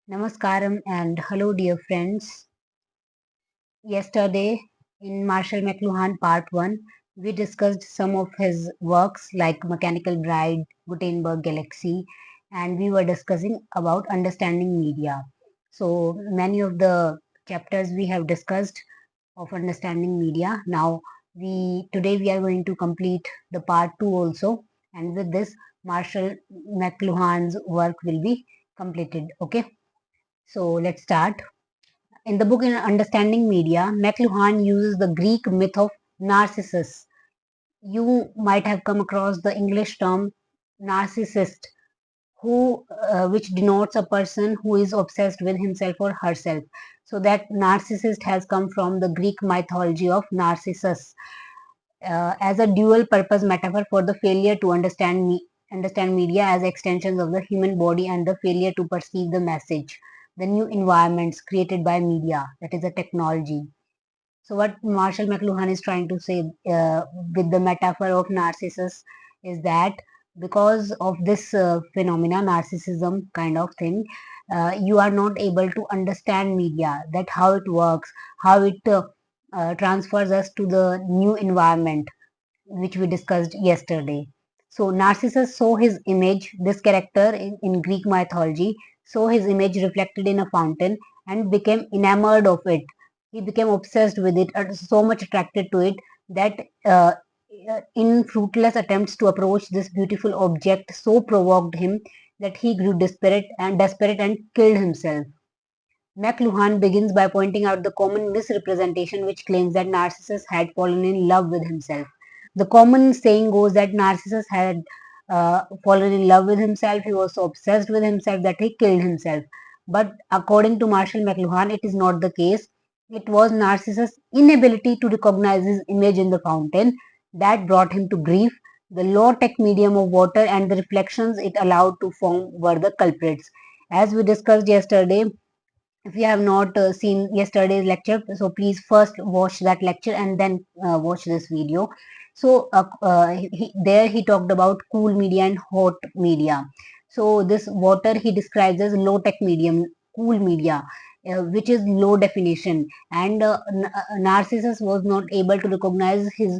Namaskaram and hello, dear friends. Yesterday, in Marshall McLuhan Part 1, we discussed some of his works like Mechanical Bride, Gutenberg Galaxy, and we were discussing about understanding media. So, many of the chapters we have discussed of understanding media. Now, today we are going to complete the Part 2 also, and with this, Marshall McLuhan's work will be completed. Okay, so let's start. In the book in Understanding Media, McLuhan uses the Greek myth of Narcissus. You might have come across the English term narcissist, which denotes a person who is obsessed with himself or herself. So that narcissist has come from the Greek mythology of Narcissus as a dual purpose metaphor for the failure to understand media as extensions of the human body and the failure to perceive the message, the new environments created by media, that is a technology. So what Marshall McLuhan is trying to say with the metaphor of Narcissus is that because of this phenomena, narcissism kind of thing, you are not able to understand media, that how it works, how it transfers us to the new environment, which we discussed yesterday. So Narcissus saw his image, this character in Greek mythology, saw his image reflected in a fountain and became enamored of it. He became obsessed with it, so much attracted to it that in fruitless attempts to approach this beautiful object so provoked him that he grew desperate and killed himself. McLuhan begins by pointing out the common misrepresentation which claims that Narcissus had fallen in love with himself. The common saying goes that Narcissus had fallen in love with himself, he was so obsessed with himself that he killed himself. But according to Marshall McLuhan, it is not the case. It was Narcissus' inability to recognize his image in the fountain that brought him to grief. The low tech medium of water and the reflections it allowed to form were the culprits. As we discussed yesterday, if you have not seen yesterday's lecture, so please first watch that lecture and then watch this video. So there he talked about cool media and hot media. So this water he describes as low tech medium, cool media, which is low definition, and Narcissus was not able to recognize his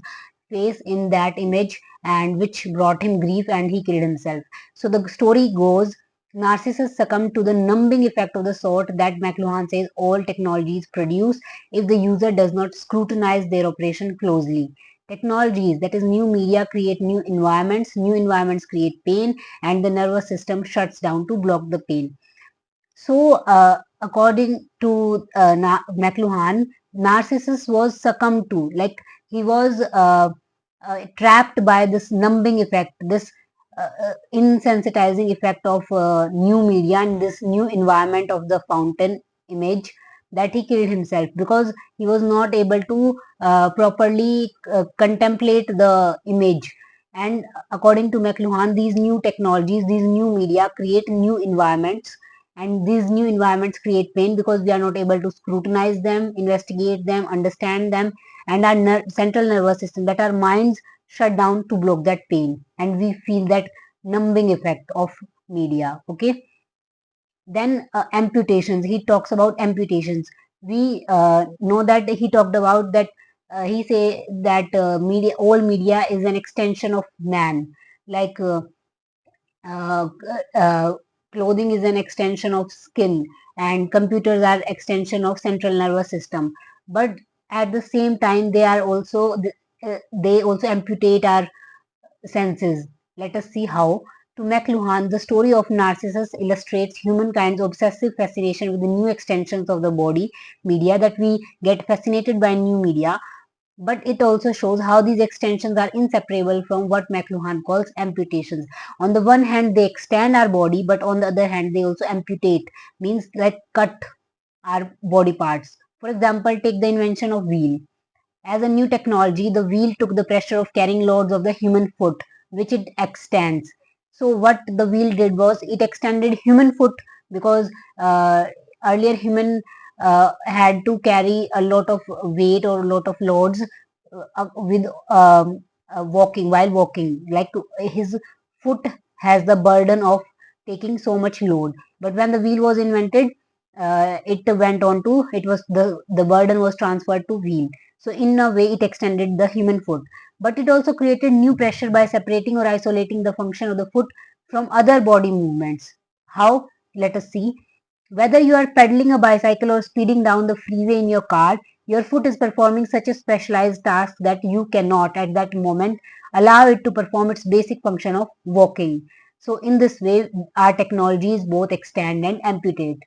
face in that image, and which brought him grief and he killed himself. So the story goes, Narcissus succumbed to the numbing effect of the sort that McLuhan says all technologies produce if the user does not scrutinize their operation closely. Technologies, that is new media, create new environments create pain, and the nervous system shuts down to block the pain. So, according to McLuhan, Narcissus was succumbed to, like he was trapped by this numbing effect, this insensitizing effect of new media and this new environment of the fountain image, that he killed himself because he was not able to properly contemplate the image. And according to McLuhan, these new technologies, these new media create new environments, and these new environments create pain because we are not able to scrutinize them, investigate them, understand them, and our central nervous system, that our minds shut down to block that pain, and we feel that numbing effect of media. Okay, then amputations, he talks about amputations. We know that he talked about that, he say that all media is an extension of man, like uh, uh, clothing is an extension of skin, and computers are extension of central nervous system. But at the same time, they also amputate our senses. Let us see how. To McLuhan, the story of Narcissus illustrates humankind's obsessive fascination with the new extensions of the body media, that we get fascinated by new media, but it also shows how these extensions are inseparable from what McLuhan calls amputations. On the one hand, they extend our body, but on the other hand, they also amputate, means like cut our body parts. For example, take the invention of wheel. As a new technology, the wheel took the pressure of carrying loads of the human foot, which it extends. So what the wheel did was it extended human foot, because earlier human had to carry a lot of weight or a lot of loads with walking, while walking, like his foot has the burden of taking so much load. But when the wheel was invented, it was the burden was transferred to wheel. So in a way, it extended the human foot. But it also created new pressure by separating or isolating the function of the foot from other body movements. How? Let us see. Whether you are pedaling a bicycle or speeding down the freeway in your car, your foot is performing such a specialized task that you cannot at that moment allow it to perform its basic function of walking. So in this way, our technologies both extend and amputate.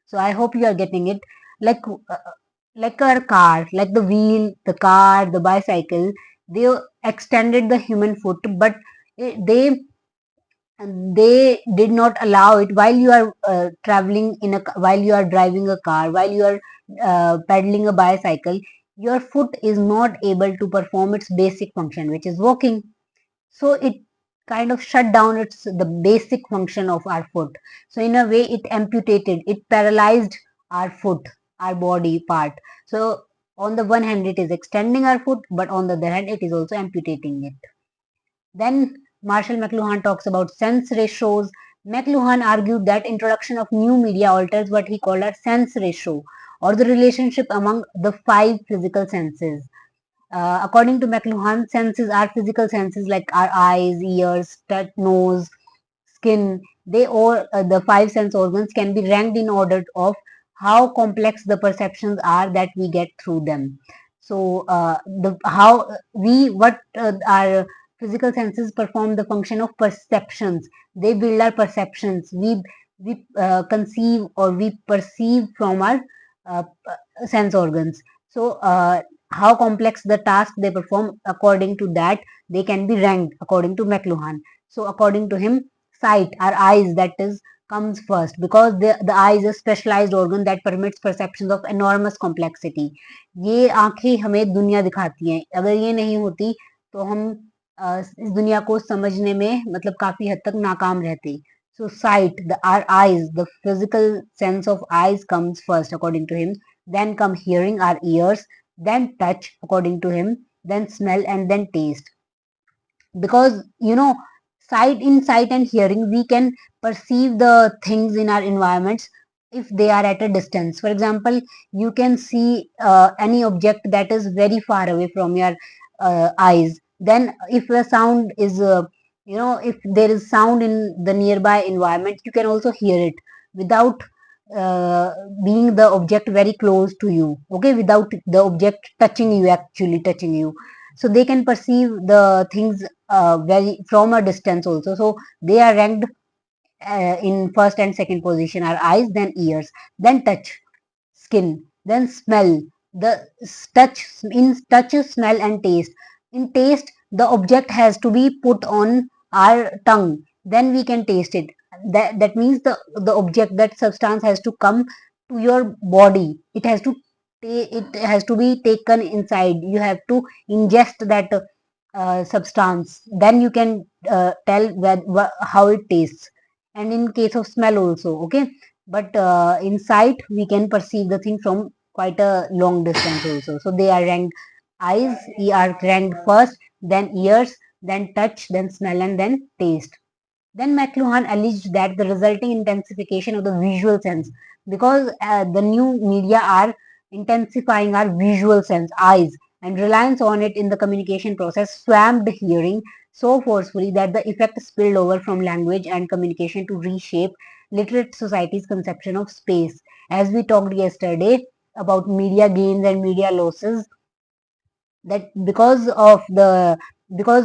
So I hope you are getting it. Like like our car, like the wheel, the car, the bicycle, they extended the human foot, but they they did not allow it while you are traveling while you are driving a car, while you are pedaling a bicycle. Your foot is not able to perform its basic function, which is walking. So it kind of shut down its the basic function of our foot. So in a way, it amputated, it paralyzed our foot, our body part. So on the one hand, it is extending our foot, but on the other hand, it is also amputating it. Then Marshall McLuhan talks about sense ratios. McLuhan argued that introduction of new media alters what he called a sense ratio, or the relationship among the five physical senses. According to McLuhan, senses are physical senses like our eyes, ears, touch, nose, skin. They all the five sense organs can be ranked in order of how complex the perceptions are that we get through them. So the how we what our physical senses perform the function of perceptions. They build our perceptions. We conceive or we perceive from our sense organs. So how complex the task they perform, according to that they can be ranked according to McLuhan. So according to him, sight, our eyes, that is comes first, because the eye is a specialized organ that permits perceptions of enormous complexity. ये आंखें हमें दुनिया दिखाती हैं, अगर ये नहीं होती तो हम इस दुनिया को समझने में मतलब काफी हद तक नाकाम रहते. So sight, our eyes, the physical sense of eyes comes first according to him. Then come hearing, our ears. Then touch according to him. Then smell, and then taste. Because sight and hearing, we can perceive the things in our environments if they are at a distance. For example, you can see any object that is very far away from your eyes. Then if the sound is if there is sound in the nearby environment, you can also hear it without uh, being the object very close to you, okay, without the object touching you, actually touching you. So they can perceive the things very from a distance also. So they are ranked in first and second position, our eyes, then ears, then touch, skin, then smell. The touch, in touch, smell and taste. In taste, the object has to be put on our tongue, then we can taste it. That means the object, that substance has to come to your body. It has to be taken inside. You have to ingest that substance, then you can tell how it tastes. And in case of smell also, okay. But in sight, we can perceive the thing from quite a long distance also. So they are ranked, eyes are ranked first, then ears, then touch, then smell, and then taste. Then McLuhan alleged that the resulting intensification of the visual sense, because the new media are intensifying our visual sense, eyes, and reliance on it in the communication process swamped hearing so forcefully that the effect spilled over from language and communication to reshape literate society's conception of space. As we talked yesterday about media gains and media losses, that because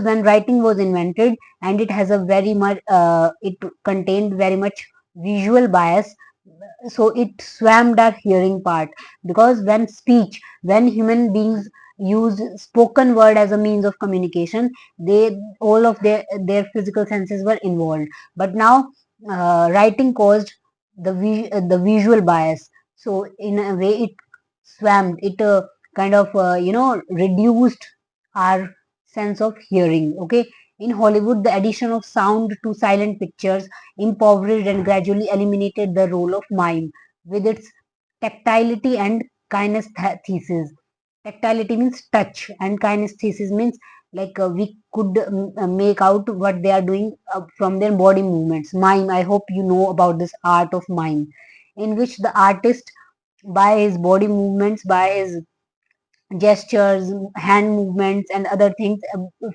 when writing was invented, and it has a very much it contained very much visual bias, so it swamped our hearing part. Because when human beings use spoken word as a means of communication, they all of their physical senses were involved. But now writing caused the visual bias. So in a way, it swamped it kind of reduced our sense of hearing, okay. In Hollywood, the addition of sound to silent pictures impoverished and gradually eliminated the role of mime with its tactility and kinesthesis. Tactility means touch, and kinesthesis means Like we could make out what they are doing from their body movements. Mime, I hope you know about this art of mime, in which the artist, by his body movements, by his gestures, hand movements, and other things,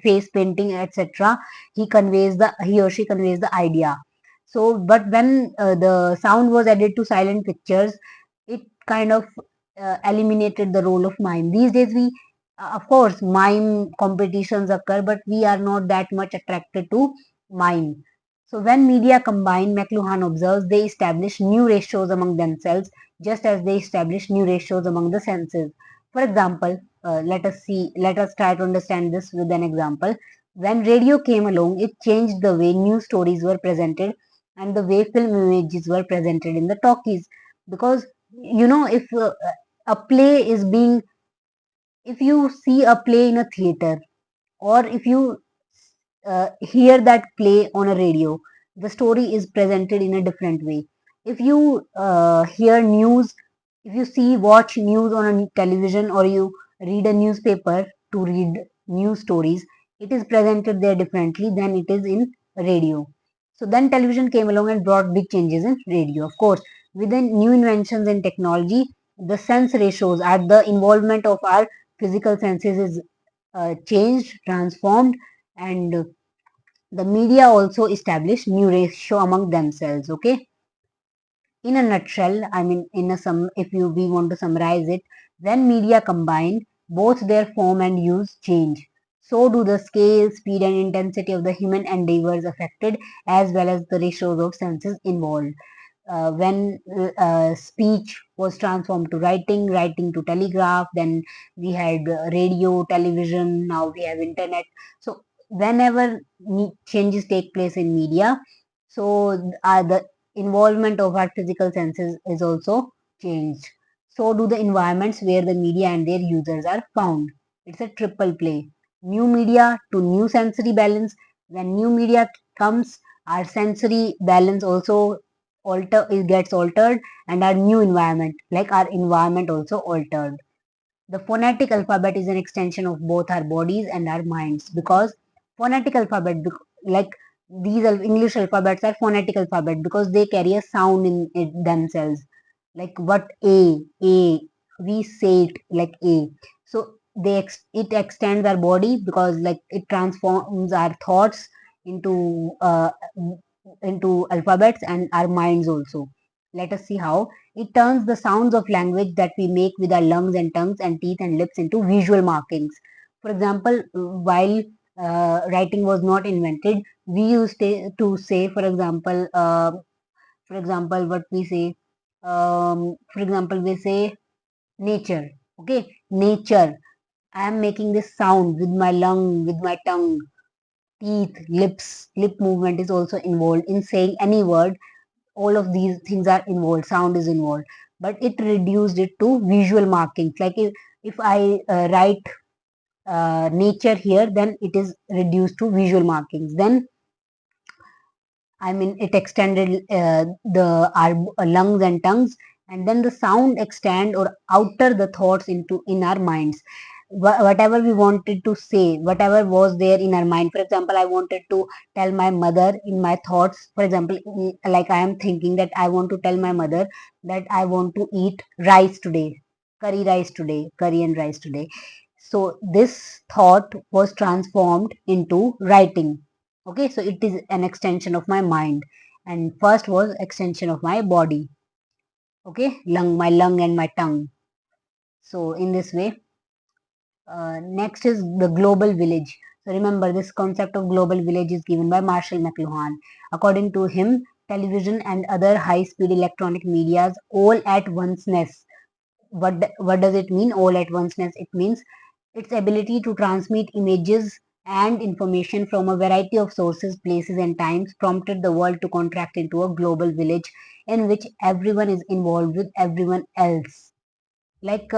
face painting, etc. He or she conveys the idea. So, but when the sound was added to silent pictures, it kind of eliminated the role of mime. These days, of course, mime competitions occur, but we are not that much attracted to mime. So, when media combine, McLuhan observes, they establish new ratios among themselves, just as they establish new ratios among the senses. For example, let us try to understand this with an example. When radio came along, it changed the way news stories were presented and the way film images were presented in the talkies. Because, if a play is being, if you see a play in a theater, or if you hear that play on a radio, the story is presented in a different way. If you hear news, if you watch news on a television, or you read a newspaper to read news stories, it is presented there differently than it is in radio. So then television came along and brought big changes in radio. Of course, with the new inventions in technology, the sense ratios at the involvement of our physical senses is changed, transformed, and the media also established new ratio among themselves. Okay, in a nutshell, I mean, if we want to summarize it, when media combine, both their form and use change. So do the scale, speed, and intensity of the human endeavors affected, as well as the ratios of senses involved. When speech was transformed to writing, writing to telegraph, then we had radio, television, now we have internet. So whenever changes take place in media, so the involvement of our physical senses is also changed. So do the environments where the media and their users are found. It's a triple play. New media to new sensory balance. When new media comes, our sensory balance also it gets altered, and our new environment, like our environment, also altered. The phonetic alphabet is an extension of both our bodies and our minds, because phonetic alphabet, like these English alphabets are phonetic alphabet because they carry a sound in it themselves. Like what a, we say it like a. So it extends our body because like it transforms our thoughts into alphabets, and our minds also. Let us see how. It turns the sounds of language that we make with our lungs and tongues and teeth and lips into visual markings. For example, while writing was not invented, we used to say, for example, what we say, for example, we say nature. Okay, nature. I am making this sound with my lung, with my tongue, teeth, lips. Lip movement is also involved in saying any word. All of these things are involved, sound is involved, but it reduced it to visual markings. Like if I write nature here, then it is reduced to visual markings. Then I mean, it extended the our lungs and tongues, and then the sound extend or outer the thoughts into in our minds. Whatever we wanted to say, whatever was there in our mind. For example, I wanted to tell my mother in my thoughts. For example, like I am thinking that I want to tell my mother that I want to eat rice today, rice today, curry and rice today. So this thought was transformed into writing. Okay, so it is an extension of my mind, and first was extension of my body. Okay, my lung and my tongue. So in this way, next is the global village. So remember, this concept of global village is given by Marshall McLuhan. According to him, television and other high-speed electronic medias all at onceness. What does it mean, all at onceness? It means its ability to transmit images and information from a variety of sources, places, and times prompted the world to contract into a global village in which everyone is involved with everyone else. Like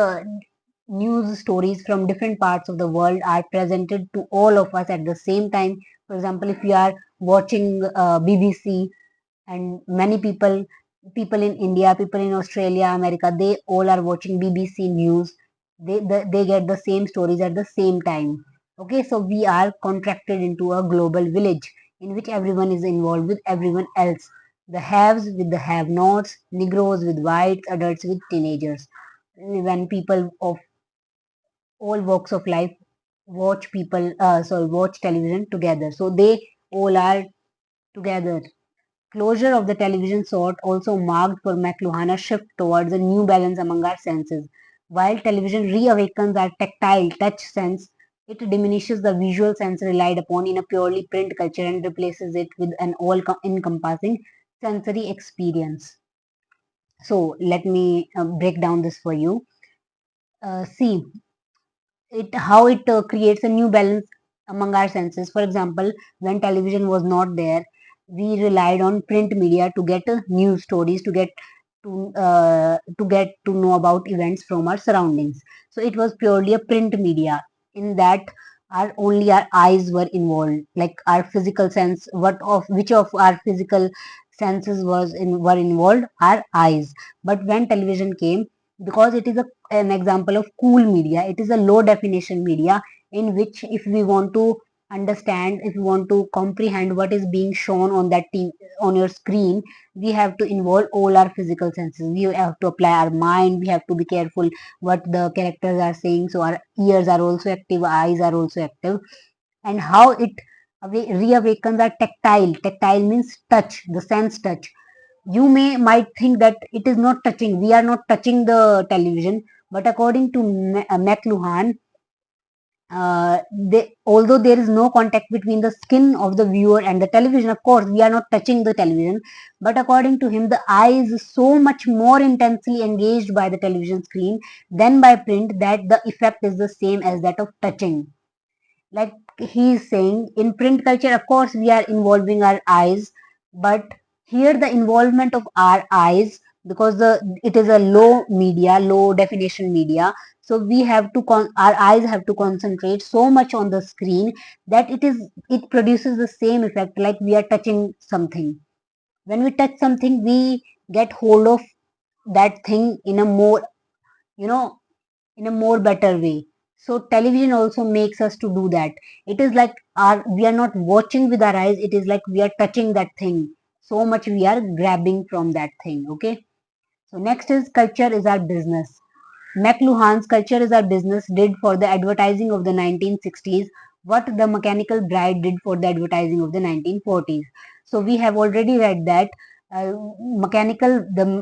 news stories from different parts of the world are presented to all of us at the same time. For example, if you are watching BBC, and many people in India, people in Australia, America, they all are watching BBC news. They get the same stories at the same time. Okay, so we are contracted into a global village in which everyone is involved with everyone else. The haves with the have-nots, Negroes with whites, adults with teenagers. When people of all walks of life watch television together, so they all are together. Closure of the television sort also marked for McLuhan a shift towards a new balance among our senses. While television reawakens our tactile touch sense, it diminishes the visual sense relied upon in a purely print culture and replaces it with an all-encompassing sensory experience. So let me break down this for you. See, it how it creates a new balance among our senses. For example, when television was not there, we relied on print media to get news stories, to get to know about events from our surroundings. So it was purely a print media. In that, our only our eyes were involved, like our physical sense. Which of our physical senses were involved? Our eyes. But when television came, because it is an example of cool media, it is a low definition media in which if we want to understand, if we want to comprehend what is being shown on on your screen, we have to involve all our physical senses. We have to apply our mind, we have to be careful what the characters are saying, so our ears are also active, eyes are also active. And how it reawakens our tactile means touch, the sense touch. You might think that it is not touching, we are not touching the television, but according to McLuhan, although there is no contact between the skin of the viewer and the television, of course we are not touching the television, but according to him, the eye is so much more intensely engaged by the television screen than by print, that the effect is the same as that of touching. Like he is saying, in print culture, of course we are involving our eyes, but here the involvement of our eyes, because it is a low definition media, so we have to our eyes have to concentrate so much on the screen that it produces the same effect like we are touching something. When we touch something, we get hold of that thing in a more, you know in a more better way. So television also makes us to do that. It is like we are not watching with our eyes, it is like we are touching that thing, so much we are grabbing from that thing. Okay, so next is culture is our business. McLuhan's Culture is Our Business did for the advertising of the 1960s what the Mechanical Bride did for the advertising of the 1940s. So we have already read that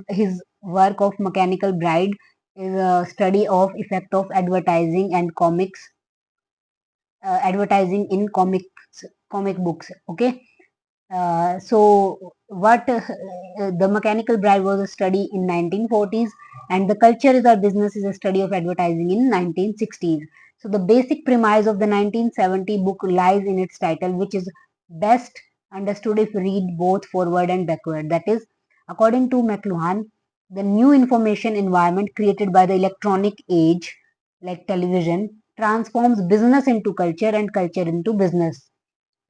his work of Mechanical Bride is a study of effect of advertising and advertising in comic books. Okay, so what the Mechanical Bride was a study in 1940s, and the Culture is Our Business is a study of advertising in 1960s. So the basic premise of the 1970 book lies in its title, which is best understood if read both forward and backward. That is, according to McLuhan, the new information environment created by the electronic age, like television, transforms business into culture and culture into business.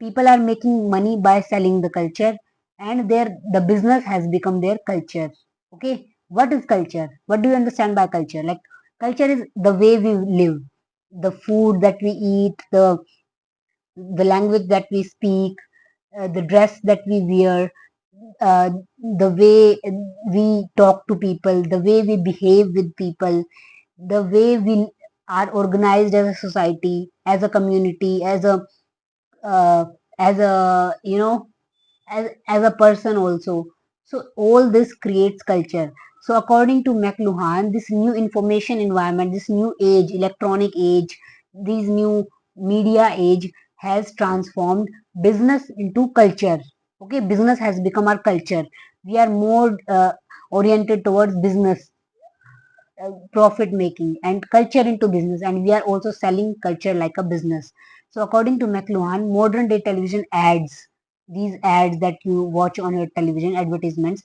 People are making money by selling the culture, and the business has become their culture. Okay, what is culture? What do you understand by culture? Like, culture is the way we live, the food that we eat, the language that we speak, the dress that we wear, uh, the way we talk to people, the way we behave with people, the way we are organized as a society, as a community, uh, as a as a person also. So all this creates culture. So according to McLuhan, this new information environment, this new age, electronic age, these new media age has transformed business into culture. Okay, business has become our culture. We are more oriented towards business, profit making, and culture into business, and we are also selling culture like a business. So according to McLuhan, modern day television ads, these ads that you watch on your television advertisements,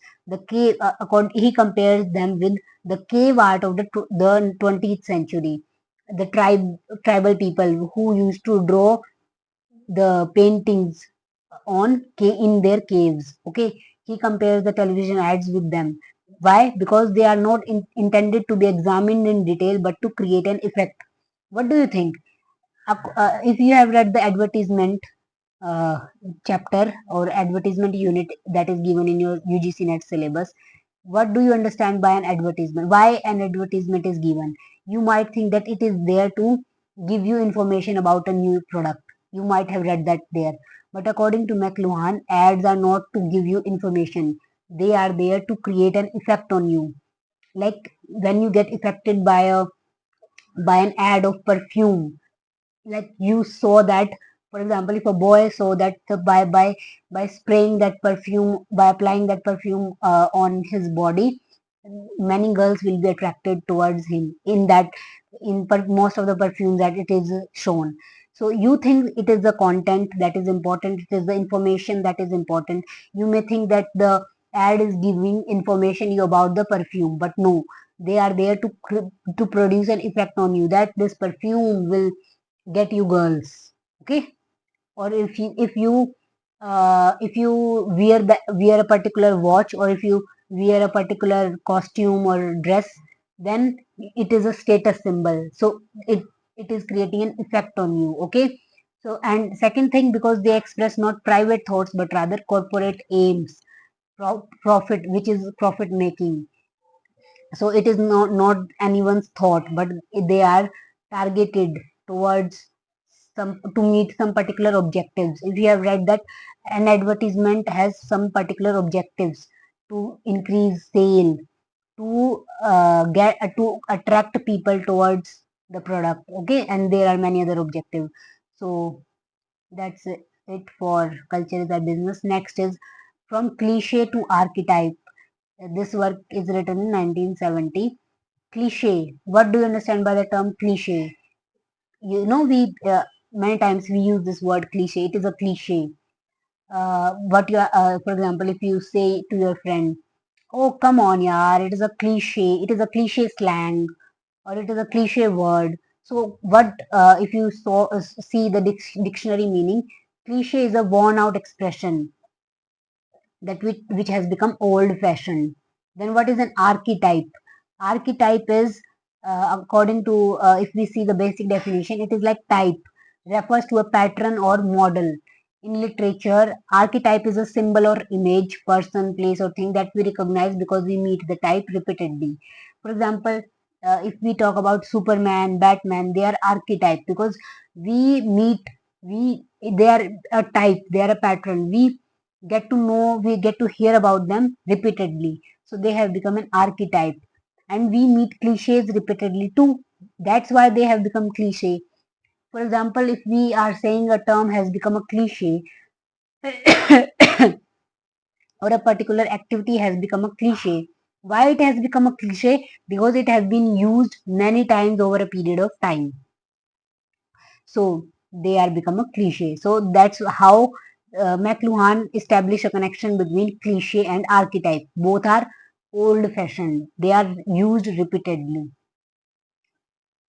he compares them with the cave art of the 20th century, the tribal people who used to draw the paintings in their caves. Okay, he compares the television ads with them. Why? Because they are not intended to be examined in detail, but to create an effect. What do you think? If you have read the advertisement uh, chapter or advertisement unit that is given in your UGC NET syllabus, what do you understand by an advertisement? Why an advertisement is given? You might think that it is there to give you information about a new product. You might have read that there. But according to McLuhan, ads are not to give you information. They are there to create an effect on you. Like when you get affected by an ad of perfume, like you saw that, for example, if a boy saw that by spraying that perfume, by applying that perfume on his body, many girls will be attracted towards him in that, most of the perfumes that it is shown. So you think it is the content that is important, it is the information that is important. You may think that the ad is giving information you about the perfume, but no, they are there to produce an effect on you, that this perfume will get you girls. Okay. Or if you wear a particular watch, or if you wear a particular costume or dress, then it is a status symbol, so it is creating an effect on you. Okay. So, and second thing, because they express not private thoughts but rather corporate aims, profit, which is profit making. So it is not anyone's thought, but they are targeted towards some, to meet some particular objectives. If you have read that an advertisement has some particular objectives, to increase sale, to get to attract people towards the product. Okay. And there are many other objectives. So that's it for culture is a business. Next is from cliche to archetype. This work is written in 1970. Cliche. What do you understand by the term cliche? You know, we many times we use this word cliche. It is a cliche. What you are, for example, if you say to your friend, "Oh, come on, yaar, it is a cliche. It is a cliche slang, or it is a cliche word." So, what if you see the dictionary meaning? Cliche is a worn out expression that which has become old fashioned. Then what is an archetype? Archetype is, according to, if we see the basic definition, it is like type, refers to a pattern or model. In literature, archetype is a symbol or image, person, place, or thing that we recognize because we meet the type repeatedly. For example, if we talk about Superman, Batman, they are archetype because we meet, we they are a type, they are a pattern. We get to hear about them repeatedly. So they have become an archetype. And we meet cliches repeatedly too. That's why they have become cliche. For example, if we are saying a term has become a cliche, or a particular activity has become a cliche, why it has become a cliche? Because it has been used many times over a period of time. So they are become a cliche. So that's how McLuhan established a connection between cliche and archetype. Both are old fashioned. They are used repeatedly.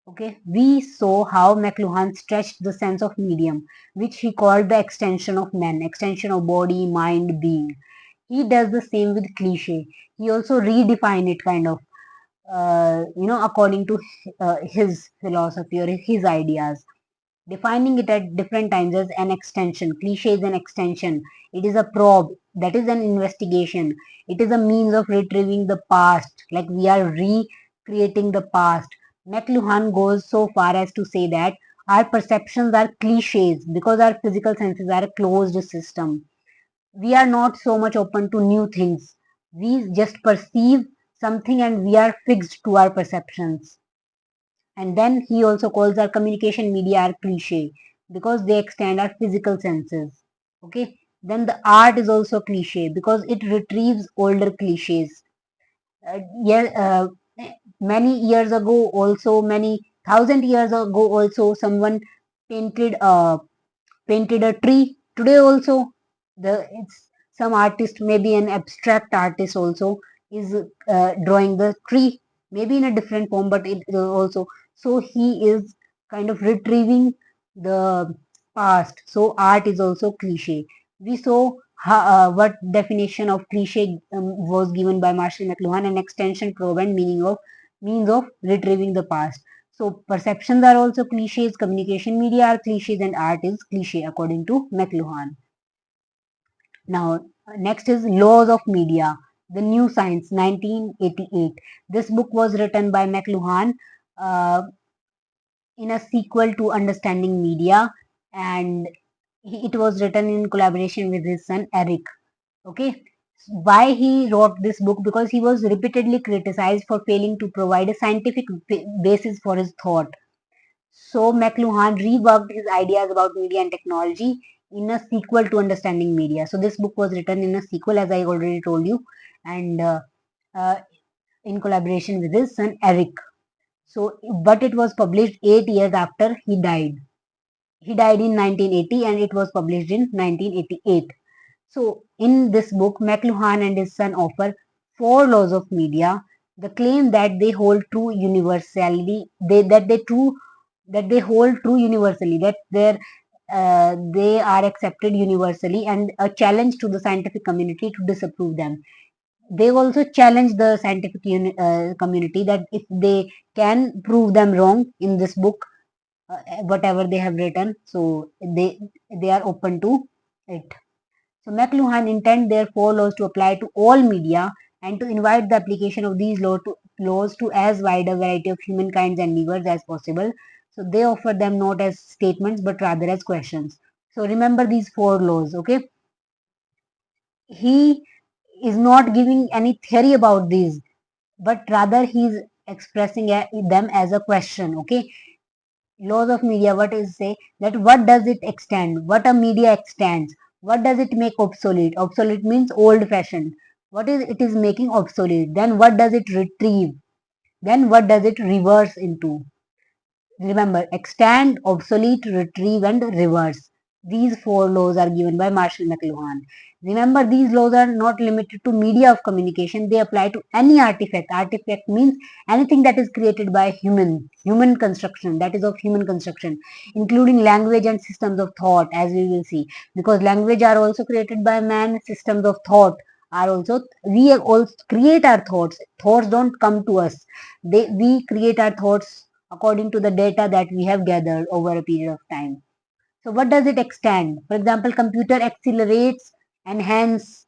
Okay, we saw how McLuhan stretched the sense of medium, which he called the extension of man, extension of body, mind, being. He does the same with cliche. He also redefined it kind of, according to his philosophy or his ideas, defining it at different times as an extension. Cliche is an extension. It is a probe. That is an investigation. It is a means of retrieving the past. Like we are recreating the past. McLuhan goes so far as to say that our perceptions are cliches because our physical senses are a closed system. We are not so much open to new things. We just perceive something and we are fixed to our perceptions. And then he also calls our communication media are cliche because they extend our physical senses. Okay. Then the art is also cliche because it retrieves older cliches. Yeah, many years ago, also many thousand years ago, also someone painted painted a tree. Today also, it's some artist, maybe an abstract artist also, is drawing the tree, maybe in a different form, but it also, so he is kind of retrieving the past. So art is also cliche. We saw what definition of cliche was given by Marshall McLuhan: an extension, probe, and meaning of means of retrieving the past. So perceptions are also cliches, communication media are cliches, and art is cliche according to McLuhan. Now, next is Laws of Media, The New Science, 1988. This book was written by McLuhan uh, in a sequel to Understanding Media, and it was written in collaboration with his son Eric. Okay, why he wrote this book? Because he was repeatedly criticized for failing to provide a scientific basis for his thought. So McLuhan reworked his ideas about media and technology in a sequel to Understanding Media. So this book was written in a sequel, as I already told you, and uh, in collaboration with his son Eric. So, but it was published 8 years after he died. He died in 1980, and it was published in 1988. So, in this book, McLuhan and his son offer four laws of media. The claim that they hold true universality, that they hold true universally, that they are accepted universally, and a challenge to the scientific community to disapprove them. They also challenge the scientific community that if they can prove them wrong in this book, whatever they have written, so they are open to it. So McLuhan intend their four laws to apply to all media and to invite the application of these laws to as wide a variety of humankind's endeavors as possible. So they offer them not as statements but rather as questions. So remember these four laws, okay? He is not giving any theory about these, but rather he is expressing them as a question, okay? Laws of media, what is say that what does it extend, what a media extends, what does it make obsolete? Obsolete means old fashioned. What is it is making obsolete? Then what does it retrieve? Then what does it reverse into? Remember, extend, obsolete, retrieve, and reverse. These four laws are given by Marshall McLuhan. Remember, these laws are not limited to media of communication. They apply to any artifact. Artifact means anything that is created by human construction, that is of human construction, including language and systems of thought, as we will see. Because language are also created by man, systems of thought are also, we also create our thoughts. Thoughts don't come to us. We create our thoughts according to the data that we have gathered over a period of time. So what does it extend? For example, computer accelerates, enhance,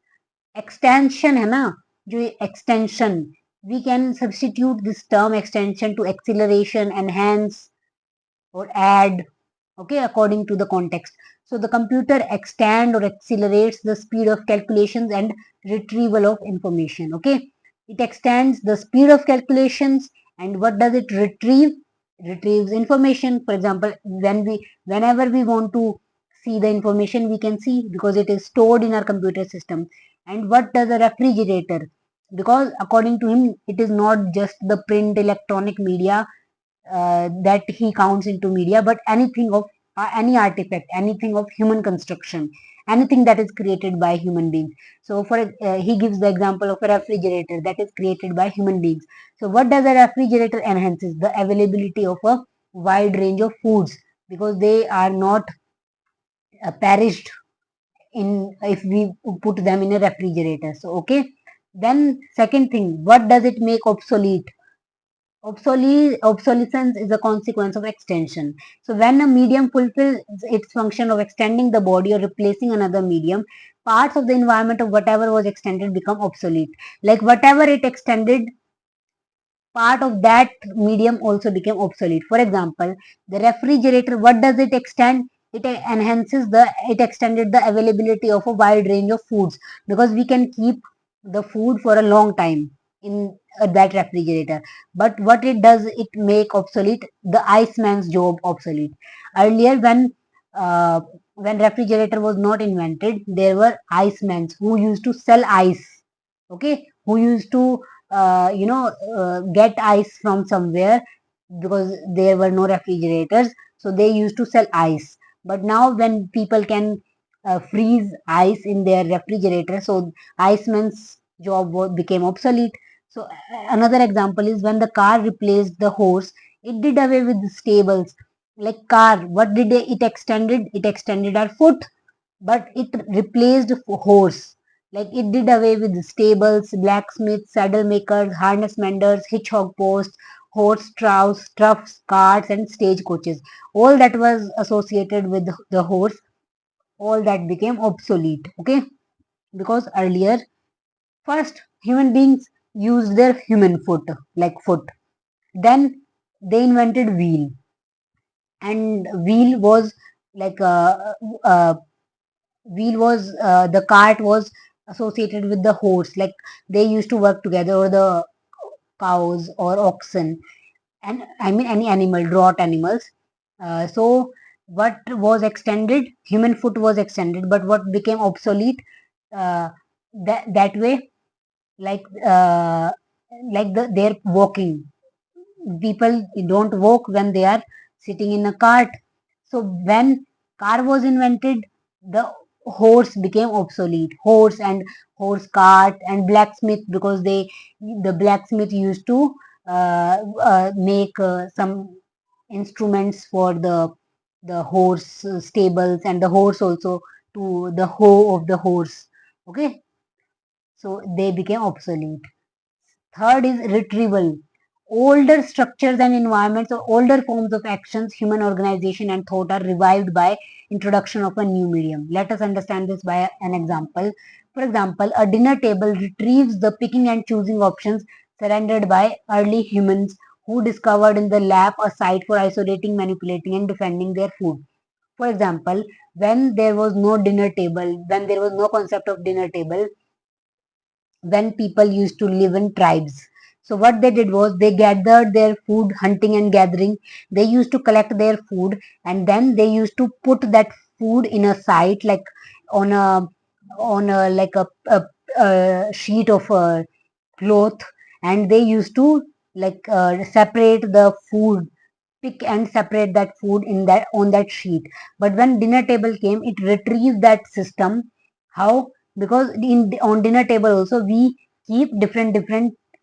extension है ना, जो extension, we can substitute this term extension to acceleration, enhance, or add, okay, according to the context. So the computer extend or accelerates the speed of calculations and retrieval of information, okay? It extends the speed of calculations, and what does it retrieve? Retrieves information. For example, whenever we want to see the information, we can see because it is stored in our computer system. And what does a refrigerator? Because according to him, it is not just the print electronic media that he counts into media, but anything of any artifact, anything of human construction, anything that is created by human beings. So for he gives the example of a refrigerator that is created by human beings. So what does a refrigerator enhances? The availability of a wide range of foods, because they are not perished in if we put them in a refrigerator. So okay, then second thing, what does it make obsolete? Obsolescence is a consequence of extension. So when a medium fulfills its function of extending the body or replacing another medium, parts of the environment of whatever was extended become obsolete. Like whatever it extended, part of that medium also became obsolete. For example, the refrigerator, what does it extend? It extended the availability of a wide range of foods, because we can keep the food for a long time in that refrigerator. But what it does, it make obsolete the iceman's job obsolete. Earlier, when refrigerator was not invented, there were icemen who used to sell ice, okay, who used to get ice from somewhere, because there were no refrigerators, so they used to sell ice. But now when people can freeze ice in their refrigerator, so iceman's job became obsolete. So another example is when the car replaced the horse, it did away with the stables. Like car, what did it extended? It extended our foot, but it replaced horse. Like it did away with stables, blacksmiths, saddle makers, harness menders, hitchhog posts, horse troughs, carts, and stagecoaches. All that was associated with the horse, all that became obsolete. Okay, because earlier, first human beings used their human foot, like foot. Then they invented wheel, and wheel was like uh, the cart was associated with the horse, like they used to work together, or the cows or oxen, and I mean any animal, draught animals. So what was extended, human foot was extended, but what became obsolete, uh, that way, like they're walking. People don't walk when they are sitting in a cart. So when car was invented, the horse became obsolete. Horse and horse cart and blacksmith, because the blacksmith used to make some instruments for the horse stables, and the horse also to the hoe of the horse. Okay, so they became obsolete. Third is retrieval. Older structures and environments, or older forms of actions, human organization and thought are revived by introduction of a new medium. Let us understand this by an example. For example, a dinner table retrieves the picking and choosing options surrendered by early humans who discovered in the lab a site for isolating, manipulating, and defending their food. For example, when there was no dinner table, when there was no concept of dinner table, when people used to live in tribes. So what they did was they gathered their food, hunting and gathering. They used to collect their food, and then they used to put that food in a site, like on a like a sheet of cloth, and they used to like separate the food, pick and separate that food in that on that sheet. But when dinner table came, it retrieved that system. How? Because in on dinner table also we keep different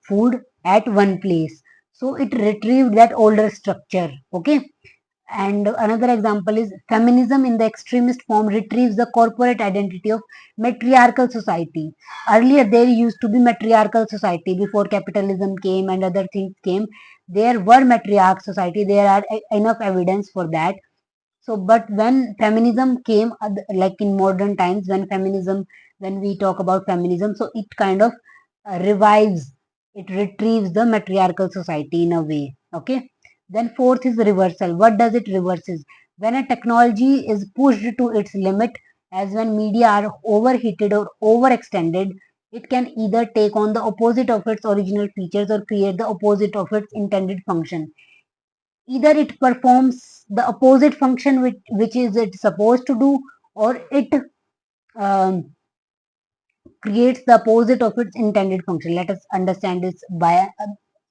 food at one place, so it retrieved that older structure. Okay, and another example is feminism in the extremist form retrieves the corporate identity of matriarchal society. Earlier, there used to be matriarchal society before capitalism came and other things came. There were matriarch society. There are enough evidence for that. So, but when feminism came, like in modern times, when we talk about feminism, so it kind of revives, it retrieves the matriarchal society in a way. Okay. Then fourth is reversal. What does it reverses? When a technology is pushed to its limit, as when media are overheated or overextended, it can either take on the opposite of its original features or create the opposite of its intended function. Either it performs the opposite function which is it supposed to do, or it um, creates the opposite of its intended function. Let us understand this by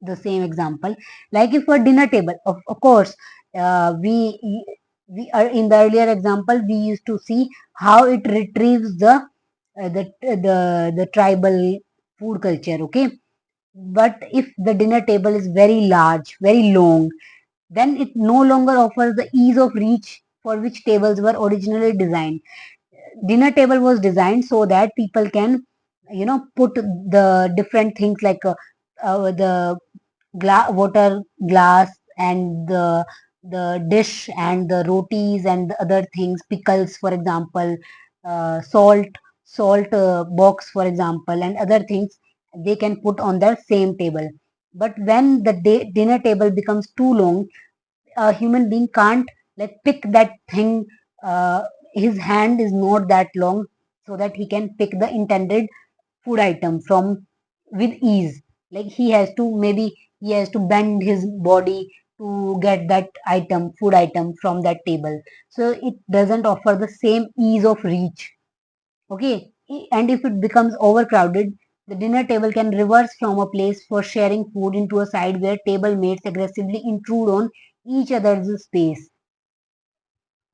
the same example. Like if a dinner table, of course, we are in the earlier example, we used to see how it retrieves the tribal food culture. Okay, but if the dinner table is very large, very long, then it no longer offers the ease of reach for which tables were originally designed. Dinner table was designed so that people can, put the different things like the water glass, and the dish and the rotis and the other things, pickles, for example, salt box, for example, and other things they can put on the same table. But when the dinner table becomes too long, a human being can't like pick that thing. uh, his hand is not that long, so that he can pick the intended food item from with ease. Like he has to bend his body to get that food item from that table, so it doesn't offer the same ease of reach. Okay, and if it becomes overcrowded, the dinner table can reverse from a place for sharing food into a side where table mates aggressively intrude on each other's space.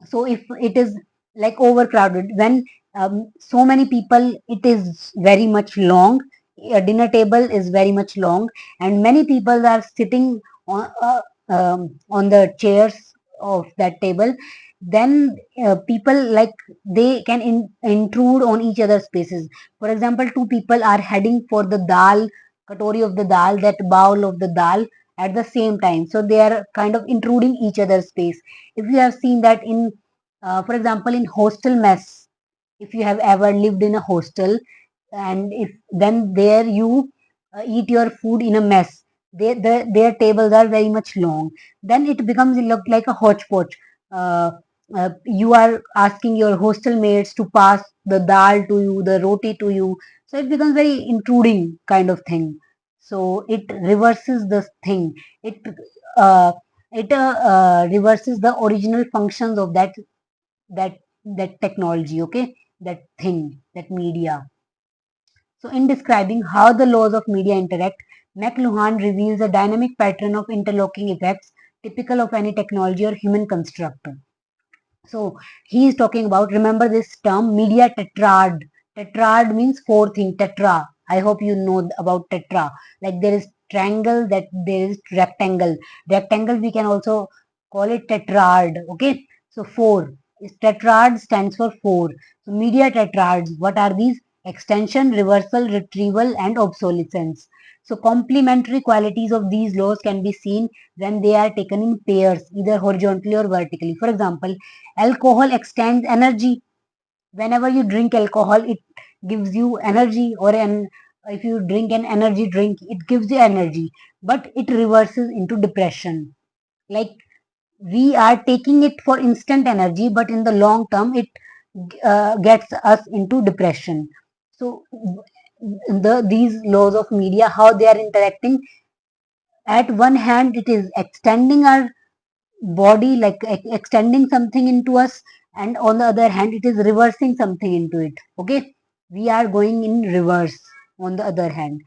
So if it is like overcrowded, when so many people, it is very much long. A dinner table is very much long, and many people are sitting on the chairs of that table. Then people like they can intrude on each other's spaces. For example, two people are heading for the dal, katori of the dal, that bowl of the dal, at the same time. So they are kind of intruding each other's space. If you have seen that in, for example, in hostel mess, if you have ever lived in a hostel, and if then there you eat your food in a mess, their tables are very much long, then it becomes look like a hodgepodge. uh, you are asking your hostel mates to pass the dal to you, the roti to you, so it becomes very intruding kind of thing. So it reverses the thing. It uh, it uh, uh, reverses the original functions of that that technology, okay, that thing, that media. So in describing how the laws of media interact, McLuhan reveals a dynamic pattern of interlocking effects typical of any technology or human construct. So he is talking about, remember this term, media tetrad. Tetrad means four things, tetra. I hope you know about tetra. Like there is triangle, that there is rectangle. Rectangle we can also call it tetrad. Okay. So four. Tetrad stands for four. So media tetrads, what are these? Extension, reversal, retrieval, and obsolescence. So complementary qualities of these laws can be seen when they are taken in pairs, either horizontally or vertically. For example, alcohol extends energy. Whenever you drink alcohol, it gives you energy, or an if you drink an energy drink, it gives you energy, but it reverses into depression. Like we are taking it for instant energy, but in the long term, it gets us into depression. So these laws of media, how they are interacting. At one hand, it is extending our body, like extending something into us, and on the other hand it is reversing something into it. Okay, we are going in reverse. On the other hand,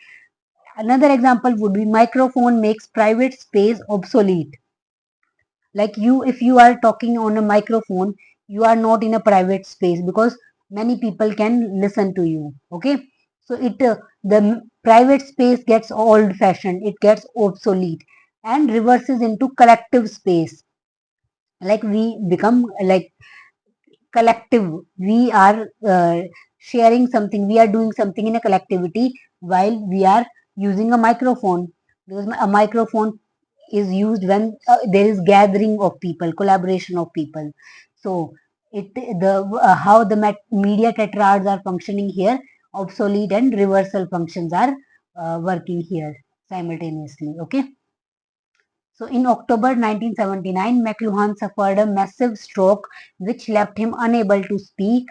another example would be microphone makes private space obsolete. Like you, if you are talking on a microphone, you are not in a private space because many people can listen to you. Okay, so the private space gets old fashioned, it gets obsolete, and reverses into collective space. Like we become like collective. We are sharing something, we are doing something in a collectivity while we are using a microphone, because a microphone is used when there is gathering of people, collaboration of people. So it the how the media tetrads are functioning here, obsolete and reversal functions are working here simultaneously. Okay, so in October 1979, McLuhan suffered a massive stroke which left him unable to speak,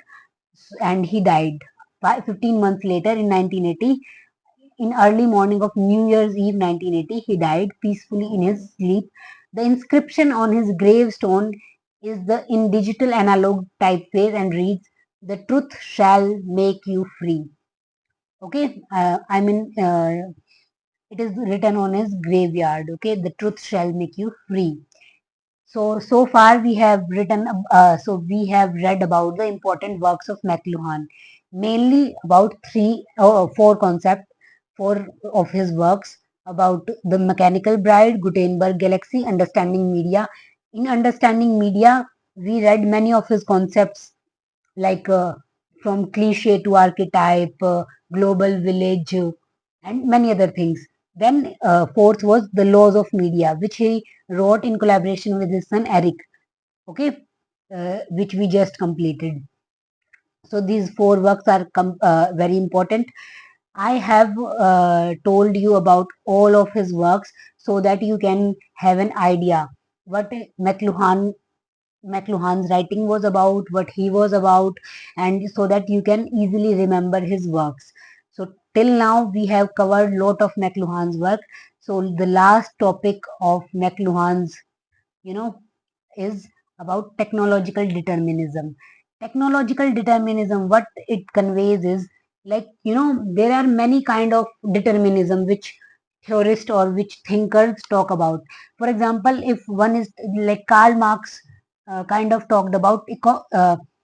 and he died. 15 months later, in 1980, in early morning of New Year's Eve 1980, he died peacefully in his sleep. The inscription on his gravestone is in digital analog typeface and reads, "The truth shall make you free." Okay, it is written on his graveyard. Okay, the truth shall make you free. So far we have we have read about the important works of McLuhan, mainly about four concepts, four of his works about the mechanical bride, Gutenberg galaxy, understanding media. In understanding media, we read many of his concepts, like from cliche to archetype, global village, and many other things. Then fourth was the laws of media, which he wrote in collaboration with his son Eric. Okay, which we just completed. So these four works are very important. I have told you about all of his works so that you can have an idea what McLuhan's writing was about, what he was about, and so that you can easily remember his works. So till now we have covered lot of McLuhan's work. So the last topic of McLuhan's, you know, is about technological determinism. Technological determinism, what it conveys is, like, there are many kind of determinism which theorists or which thinkers talk about. For example, if one is like Karl Marx kind of talked about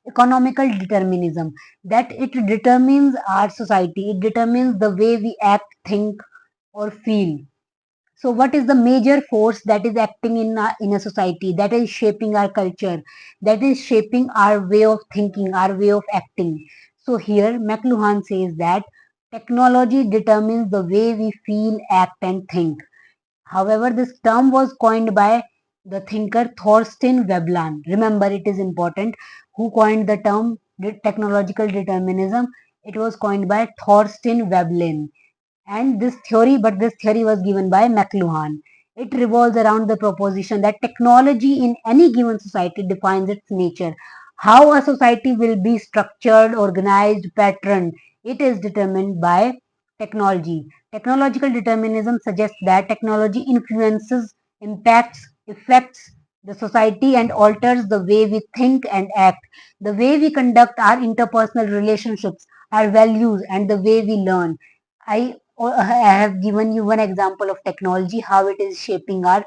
economical determinism, that it determines our society, it determines the way we act, think, or feel. So what is the major force that is acting in a society, that is shaping our culture, that is shaping our way of thinking, our way of acting? So here McLuhan says that technology determines the way we feel, act, and think. However, this term was coined by the thinker Thorstein Veblen. Remember, it is important who coined the term technological determinism. It was coined by Thorstein Veblen. And this theory was given by McLuhan. It revolves around the proposition that technology in any given society defines its nature. How a society will be structured, organized, patterned, it is determined by technology. Technological determinism suggests that technology influences, impacts, affects the society and alters the way we think and act, the way we conduct our interpersonal relationships, our values, and the way we learn. I have given you one example of technology, how it is shaping our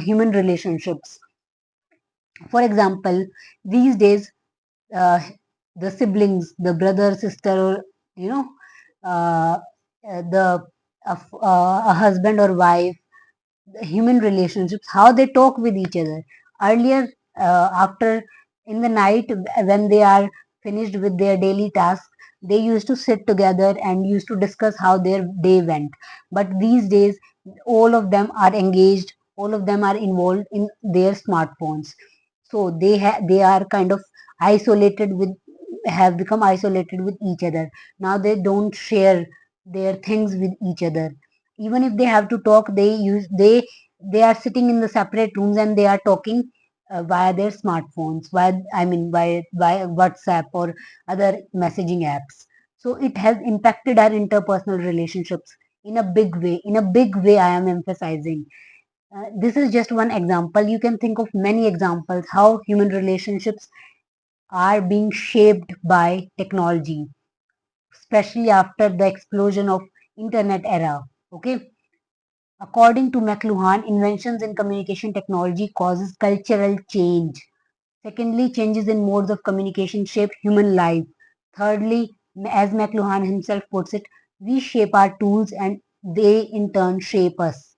human relationships. For example, these days, uh, the siblings, the brother, sister, or you know, uh, the a husband or wife, human relationships, how they talk with each other. Earlier, after in the night, when they are finished with their daily tasks, they used to sit together and used to discuss how their day went. But these days, all of them are engaged, all of them are involved in their smartphones. So they are kind of isolated with, have become isolated with each other. Now they don't share their things with each other. Even if they have to talk, they are sitting in the separate rooms and they are talking via their smartphones, via WhatsApp or other messaging apps. So it has impacted our interpersonal relationships in a big way. In a big way, I am emphasizing. This is just one example. You can think of many examples how human relationships are being shaped by technology, especially after the explosion of internet era. Okay. According to McLuhan, inventions in communication technology causes cultural change. Secondly, changes in modes of communication shape human life. Thirdly, as McLuhan himself puts it, we shape our tools and they in turn shape us.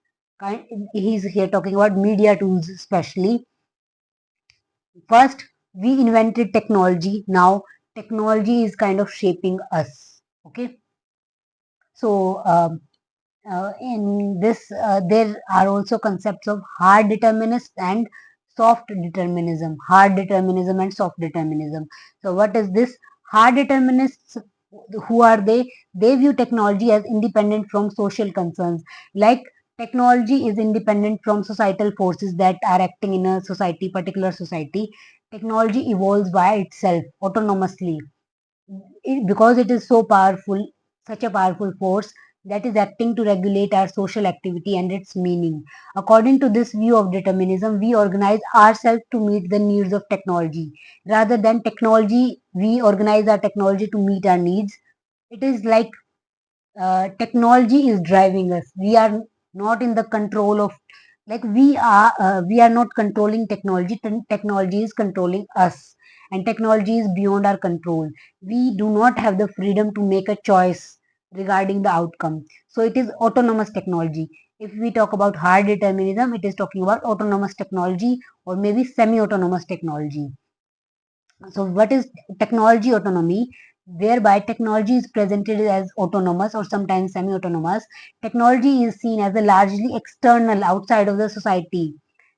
He's here talking about media tools especially. First, we invented technology. Now, technology is kind of shaping us. Okay. So, in this, there are also concepts of hard determinism and soft determinism. Hard determinism and soft determinism. So, what is this? Hard determinists, who are they? They view technology as independent from social concerns. Like technology is independent from societal forces that are acting in a society, particular society. Technology evolves by itself autonomously because it is so powerful, such a powerful force that is acting to regulate our social activity and its meaning. According to this view of determinism, we organize ourselves to meet the needs of technology. Rather than technology, we organize our technology to meet our needs. It is like technology is driving us. We are not in the control of, like we are not controlling technology. Technology is controlling us, and technology is beyond our control. We do not have the freedom to make a choice regarding the outcome. So it is autonomous technology. If we talk about hard determinism, it is talking about autonomous technology or maybe semi-autonomous technology. So what is technology autonomy? Whereby technology is presented as autonomous or sometimes semi-autonomous. Technology is seen as a largely external, outside of the society.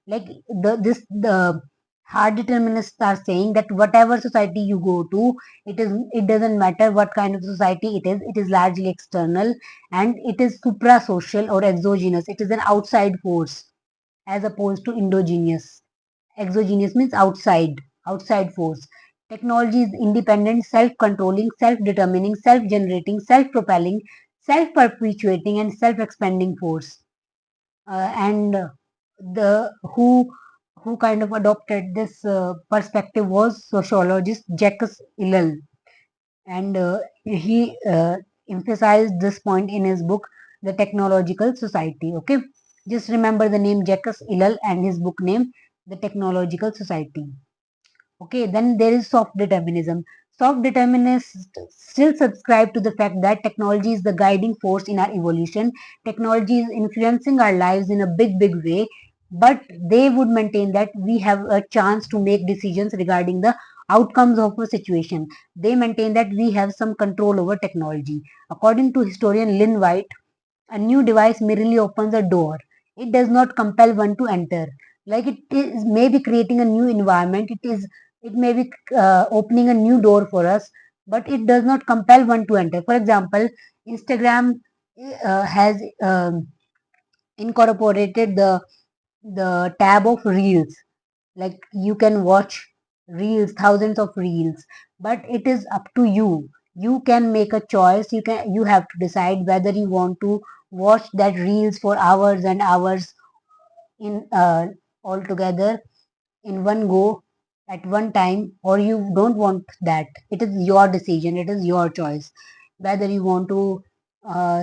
Like the hard determinists are saying that whatever society you go to, it doesn't matter what kind of society it is largely external and it is supra-social or exogenous. It is an outside force as opposed to endogenous. Exogenous means outside force. Technology is independent, self-controlling, self-determining, self-generating, self-propelling, self-perpetuating, and self-expanding force. And the who kind of adopted this perspective was sociologist Jacques Ellul, and he emphasized this point in his book, The Technological Society. Okay, just remember the name Jacques Ellul and his book name, The Technological Society. Okay, then there is soft determinism. Soft determinists still subscribe to the fact that technology is the guiding force in our evolution. Technology is influencing our lives in a big way, but they would maintain that we have a chance to make decisions regarding the outcomes of a situation. They maintain that we have some control over technology. According to historian Lynn White, a new device merely opens a door. It does not compel one to enter. Like it is maybe creating a new environment. It may be opening a new door for us, but it does not compel one to enter. For example, Instagram has incorporated the tab of reels. Like you can watch reels, thousands of reels, but it is up to you. You can make a choice. You have to decide whether you want to watch that reels for hours and hours in all together in one go at one time, or you don't want that. It is your decision, it is your choice whether you want to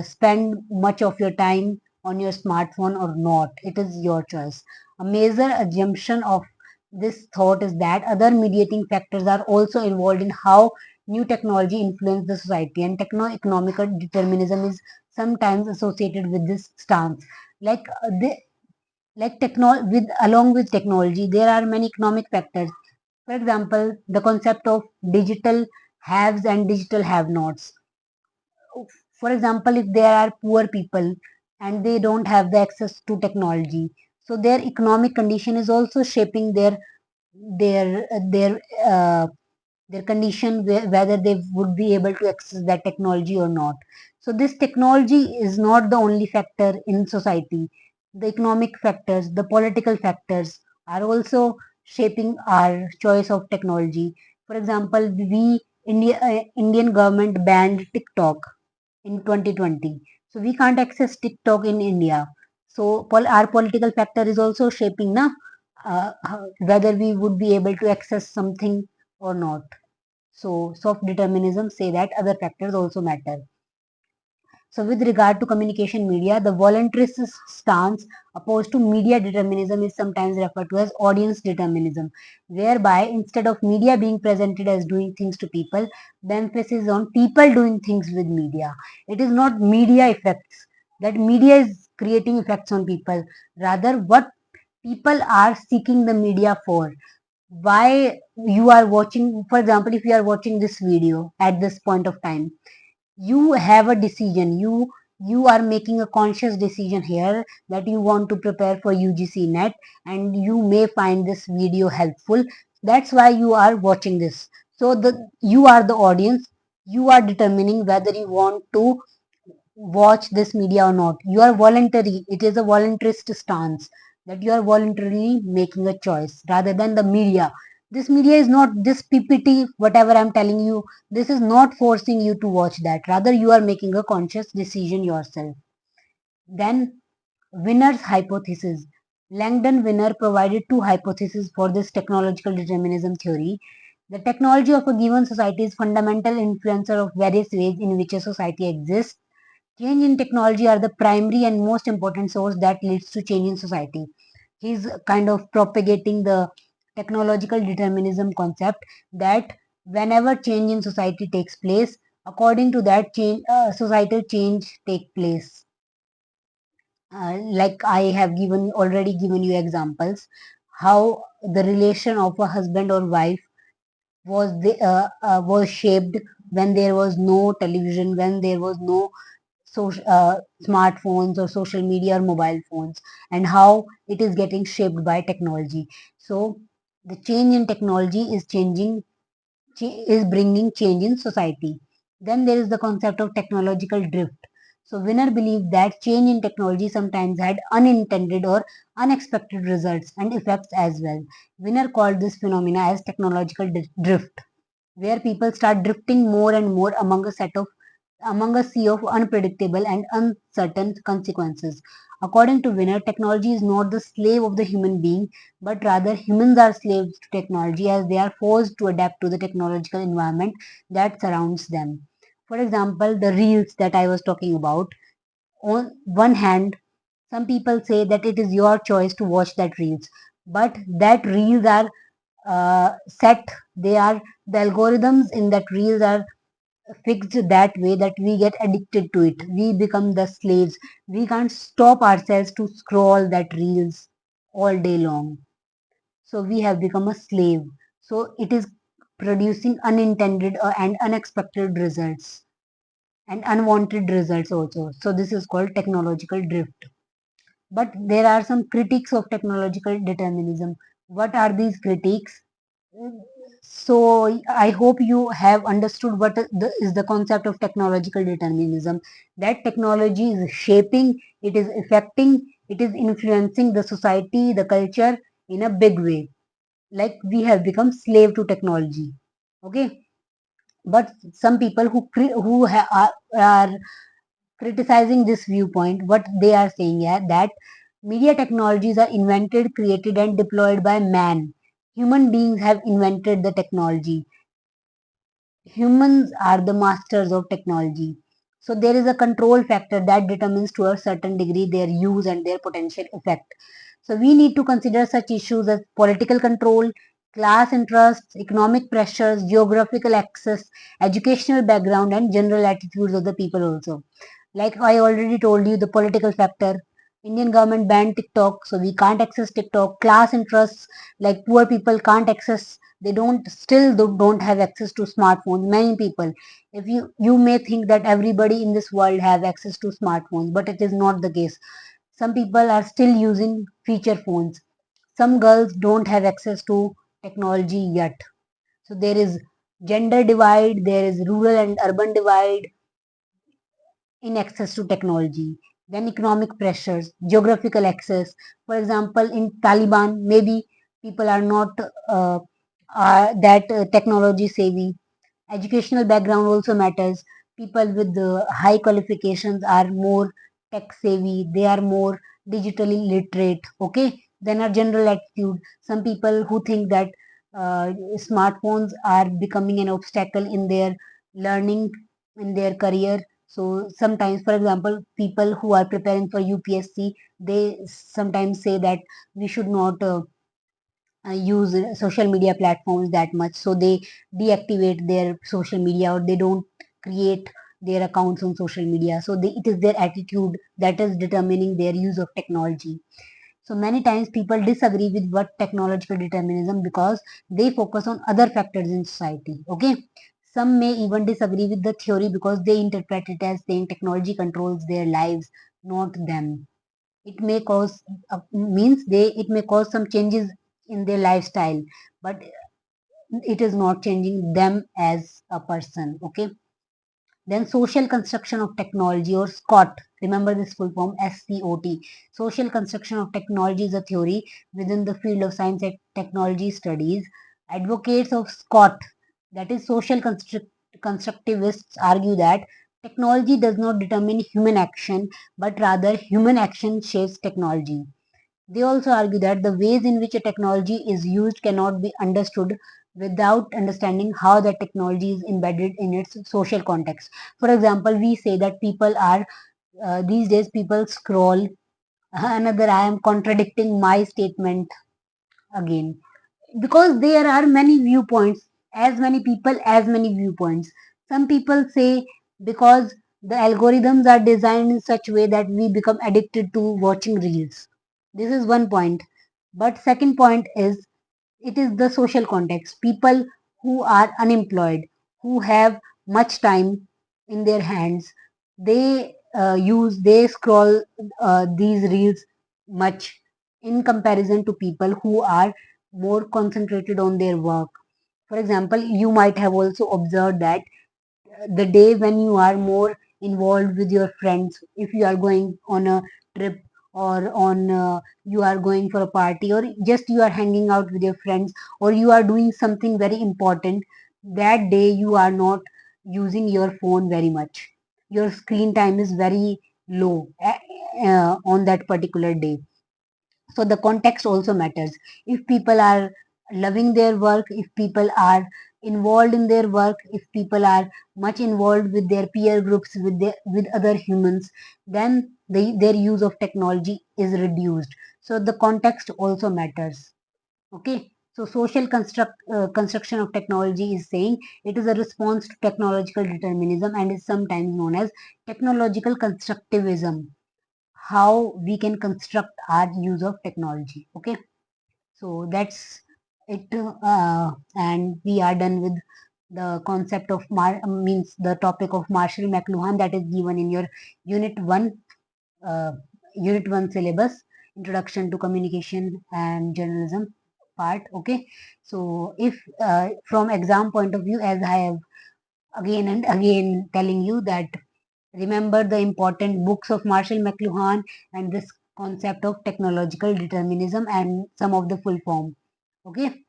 spend much of your time on your smartphone or not. It is your choice. A major assumption of this thought is that other mediating factors are also involved in how new technology influence the society, and techno-economical determinism is sometimes associated with this stance. Like with along with technology, there are many economic factors. For example, the concept of digital haves and digital have nots. For example, if there are poor people and they don't have the access to technology, so their economic condition is also shaping their their uh, their condition, whether they would be able to access that technology or not. So this technology is not the only factor in society. The economic factors, the political factors are also shaping our choice of technology. For example, Indian government banned TikTok in 2020. So we can't access TikTok in India. So our political factor is also shaping na, whether we would be able to access something or not. So soft determinism say that other factors also matter. So with regard to communication media, the voluntarist stance opposed to media determinism is sometimes referred to as audience determinism, whereby instead of media being presented as doing things to people, the emphasis is on people doing things with media. It is not media effects, that media is creating effects on people, rather what people are seeking the media for. Why you are watching, for example, if you are watching this video at this point of time, you have a decision. You are making a conscious decision here that you want to prepare for UGC net, and you may find this video helpful. That's why you are watching this. So you are the audience. You are determining whether you want to watch this media or not. You are voluntary. It is a voluntarist stance that you are voluntarily making a choice rather than the media. This media is not this PPT, whatever I'm telling you. This is not forcing you to watch that. Rather, you are making a conscious decision yourself. Then, Winner's hypothesis. Langdon Winner provided two hypotheses for this technological determinism theory. The technology of a given society is fundamental influencer of various ways in which a society exists. Change in technology are the primary and most important source that leads to change in society. He's kind of propagating the technological determinism concept that whenever change in society takes place, according to that change, societal change take place. Like I have given already given you examples how the relation of a husband or wife was shaped when there was no television, when there was no smartphones or social media or mobile phones, and how it is getting shaped by technology. So the change in technology is is bringing change in society. Then there is the concept of technological drift. So Winner believed that change in technology sometimes had unintended or unexpected results and effects as well. Winner called this phenomena as technological drift, where people start drifting more and more among a sea of unpredictable and uncertain consequences. According to Winner, technology is not the slave of the human being, but rather humans are slaves to technology as they are forced to adapt to the technological environment that surrounds them. For example, the reels that I was talking about. On one hand, some people say that it is your choice to watch that reels, but that reels are set. They are the algorithms in that reels are fixed that way that we get addicted to it. We become the slaves. We can't stop ourselves to scroll that reels all day long. So we have become a slave. So it is producing unintended and unexpected results and unwanted results also. So this is called technological drift. But there are some critiques of technological determinism. What are these critiques? So I hope you have understood what is the concept of technological determinism. That technology is shaping, it is affecting, it is influencing the society, the culture in a big way. Like we have become slave to technology. Okay, but some people are criticizing this viewpoint, what they are saying is that media technologies are invented, created, and deployed by man. Human beings have invented the technology. Humans are the masters of technology. So there is a control factor that determines to a certain degree their use and their potential effect. So we need to consider such issues as political control, class interests, economic pressures, geographical access, educational background, and general attitudes of the people also. Like I already told you, the political factor. Indian government banned TikTok, so we can't access TikTok. Class interests, like poor people can't access. They don't have access to smartphones. Many people, if you may think that everybody in this world have access to smartphones, but it is not the case. Some people are still using feature phones. Some girls don't have access to technology yet. So there is gender divide, there is rural and urban divide in access to technology. Then economic pressures, geographical access. For example, in Taliban, maybe people are not that technology savvy. Educational background also matters. People with high qualifications are more tech savvy. They are more digitally literate. Okay. Then our general attitude. Some people who think that smartphones are becoming an obstacle in their learning, in their career. So sometimes, for example, people who are preparing for UPSC, they sometimes say that we should not use social media platforms that much, so they deactivate their social media, or they don't create their accounts on social media. So it is their attitude that is determining their use of technology. So many times people disagree with what technological determinism because they focus on other factors in society. Okay, some may even disagree with the theory because they interpret it as saying technology controls their lives, not them. It may cause means they it may cause some changes in their lifestyle, but it is not changing them as a person. Okay, then social construction of technology, or SCOT. Remember this full form, SCOT. Social construction of technology is a theory within the field of science and technology studies. Advocates of SCOT, that is constructivists, argue that technology does not determine human action, but rather human action shapes technology. They also argue that the ways in which a technology is used cannot be understood without understanding how that technology is embedded in its social context. For example, we say that people are, these days, people scroll. Another, I am contradicting my statement again, because there are many viewpoints, as many people, as many viewpoints. Some people say because the algorithms are designed in such a way that we become addicted to watching reels. This is one point. But second point is, it is the social context. People who are unemployed, who have much time in their hands, they scroll these reels much in comparison to people who are more concentrated on their work. For example, you might have also observed that the day when you are more involved with your friends, if you are going on a trip, or on you are going for a party, or just you are hanging out with your friends, or you are doing something very important, that day you are not using your phone very much. Your screen time is very low on that particular day. So the context also matters. If people are loving their work, if people are involved in their work, if people are much involved with their peer groups, with other humans, then their use of technology is reduced. So the context also matters. Okay, so social construction of technology is saying it is a response to technological determinism and is sometimes known as technological constructivism. How we can construct our use of technology. Okay, so that's it, and we are done with the concept of means the topic of Marshall McLuhan, that is given in your unit 1, uh, Unit 1 syllabus, Introduction to Communication and Journalism part. Okay, so if from exam point of view, as I have again and again telling you that remember the important books of Marshall McLuhan and this concept of technological determinism and some of the full form. Okay,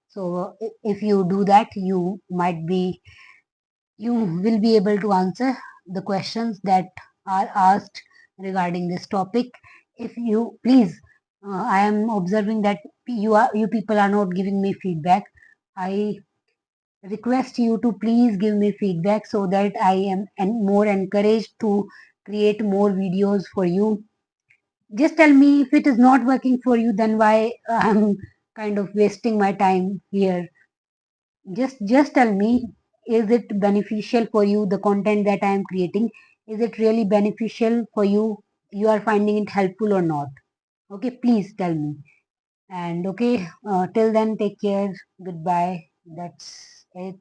so if you do that, you will be able to answer the questions that are asked regarding this topic. If you please, I am observing that you people are not giving me feedback. I request you to please give me feedback so that I am more encouraged to create more videos for you. Just tell me if it is not working for you, then why I'm kind of wasting my time here. Just tell me, is it beneficial for you, the content that I am creating? Is it really beneficial for you? You are finding it helpful or not? Okay, please tell me. And okay, till then, take care. Goodbye. That's it.